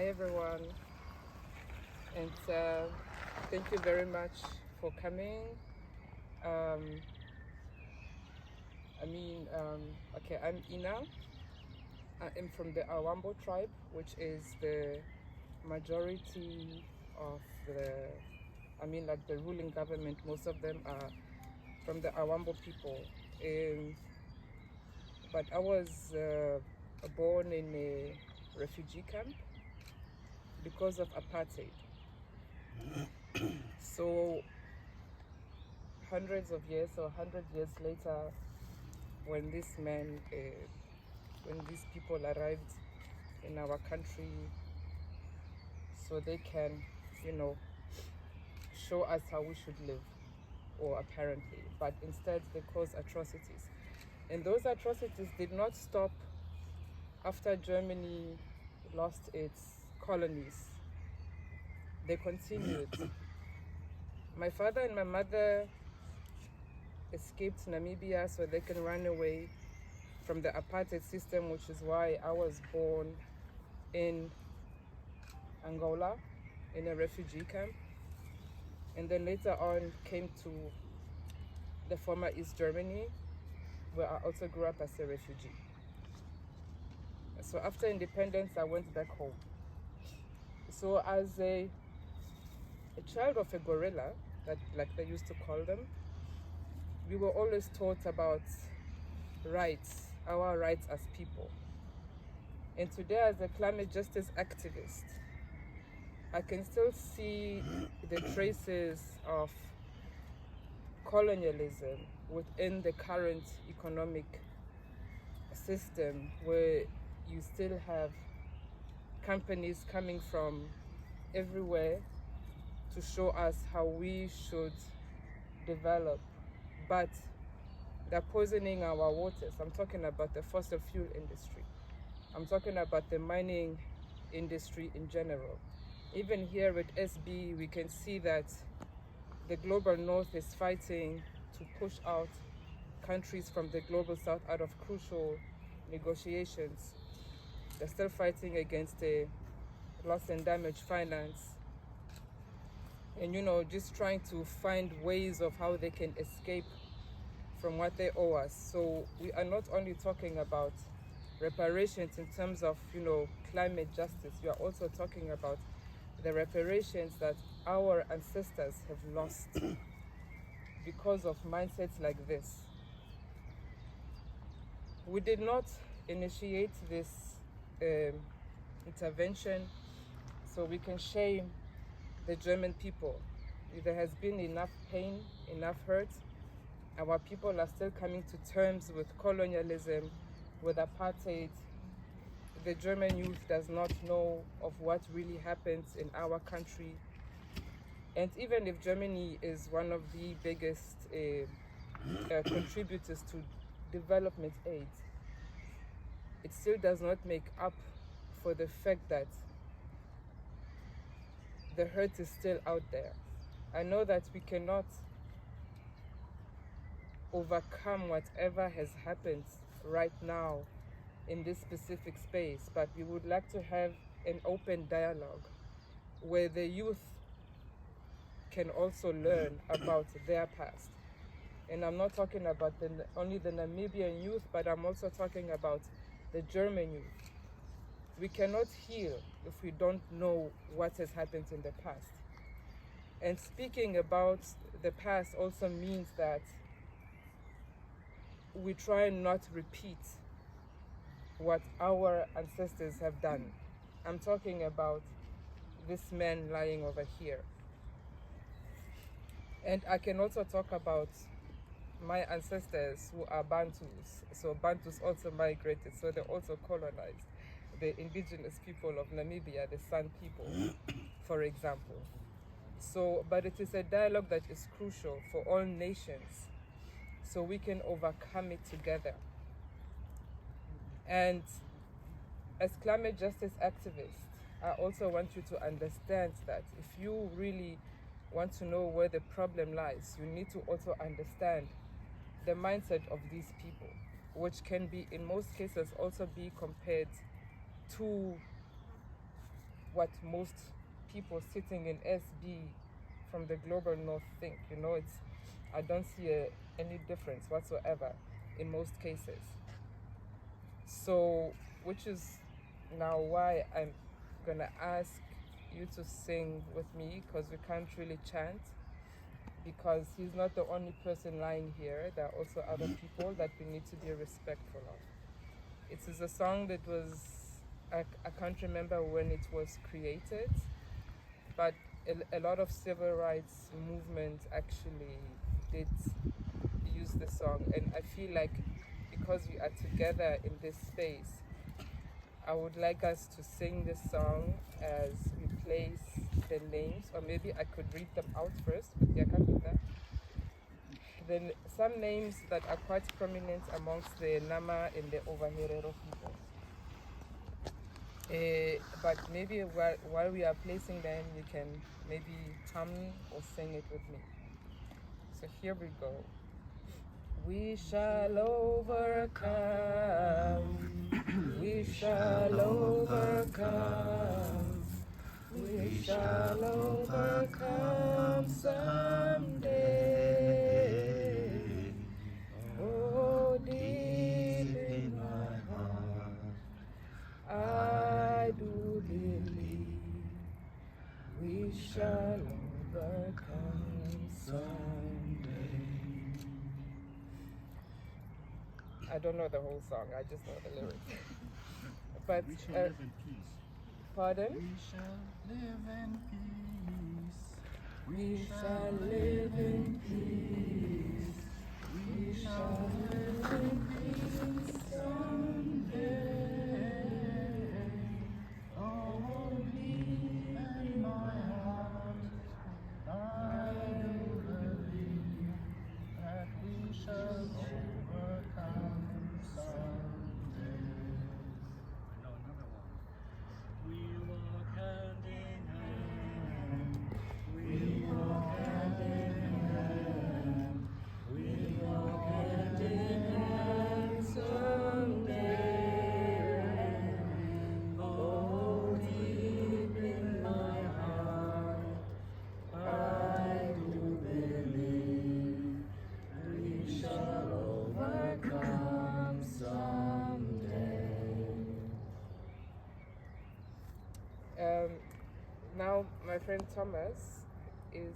Hi everyone, and thank you very much for coming. Um, okay, I'm Ina. I am from the Awambo tribe, which is the majority of like the ruling government. Most of them are from the Awambo people. Um, but I was born in a refugee camp because of apartheid. So hundreds of years or 100 years later, when this man, when these people arrived in our country, so they can, you know, show us how we should live, or apparently, but instead they caused atrocities. And those atrocities did not stop after Germany lost its colonies. They continued. My father and my mother escaped Namibia so they can run away from the apartheid system, which is why I was born in Angola in a refugee camp, and then later on came to the former East Germany, where I also grew up as a refugee. So after independence, I went back home. So as a child of a gorilla, that like they used to call them, we were always taught about rights, our rights as people. And today, as a climate justice activist, I can still see the traces of colonialism within the current economic system, where you still have companies coming from everywhere to show us how we should develop, but they're poisoning our waters. I'm talking about the fossil fuel industry. I'm talking about the mining industry in general. Even here at SB, we can see that the global north is fighting to push out countries from the global south out of crucial negotiations. They're still fighting against the loss and damage finance, and just trying to find ways of how they can escape from what they owe us. So we are not only talking about reparations in terms of climate justice, we are also talking about the reparations that our ancestors have lost because of mindsets like this. We did not initiate this intervention so we can shame the German people. There has been enough pain, enough hurt. Our people are still coming to terms with colonialism, with apartheid. The German youth does not know of what really happens in our country. And even if Germany is one of the biggest contributors to development aid, it still does not make up for the fact that the hurt is still out there. I know that we cannot overcome whatever has happened right now in this specific space, but we would like to have an open dialogue where the youth can also learn about their past. And I'm not talking about only the Namibian youth, but I'm also talking about the German youth. We cannot heal if we don't know what has happened in the past. And speaking about the past also means that we try not repeat what our ancestors have done. I'm talking about this man lying over here. And I can also talk about my ancestors who are Bantus. So Bantus also migrated, so they also colonized the indigenous people of Namibia, the San people, for example. So, but it is a dialogue that is crucial for all nations, so we can overcome it together. And as climate justice activists, I also want you to understand that if you really want to know where the problem lies, you need to also understand the mindset of these people, which can be, in most cases, also be compared to what most people sitting in SB from the global north think. You know, I don't see any difference whatsoever in most cases. So, which is now why I'm gonna ask you to sing with me, because we can't really chant, because he's not the only person lying here. There are also other people that we need to be respectful of. It is a song that was, I can't remember when it was created, but a lot of civil rights movements actually did use the song. And I feel like because we are together in this space, I would like us to sing this song as we place the names, or maybe I could read them out first, but then some names that are quite prominent amongst the Nama and the Herero people. But maybe while we are placing them, you can maybe hum or sing it with me. So here we go. We shall overcome. We shall overcome. We shall overcome someday. Oh, deep in my heart, I do believe we shall overcome someday. I don't know the whole song, I just know the lyrics. But we shall live in peace. Pardon? We shall live in peace. We shall live in peace. We shall live in peace someday. Oh, deep in my heart, I do believe that we shall overcome someday. No, another one. We walk hand in hand. We walk hand in hand. We walk hand in hand someday. Oh, deep in my heart, I do believe we shall overcome someday. Now, my friend Thomas is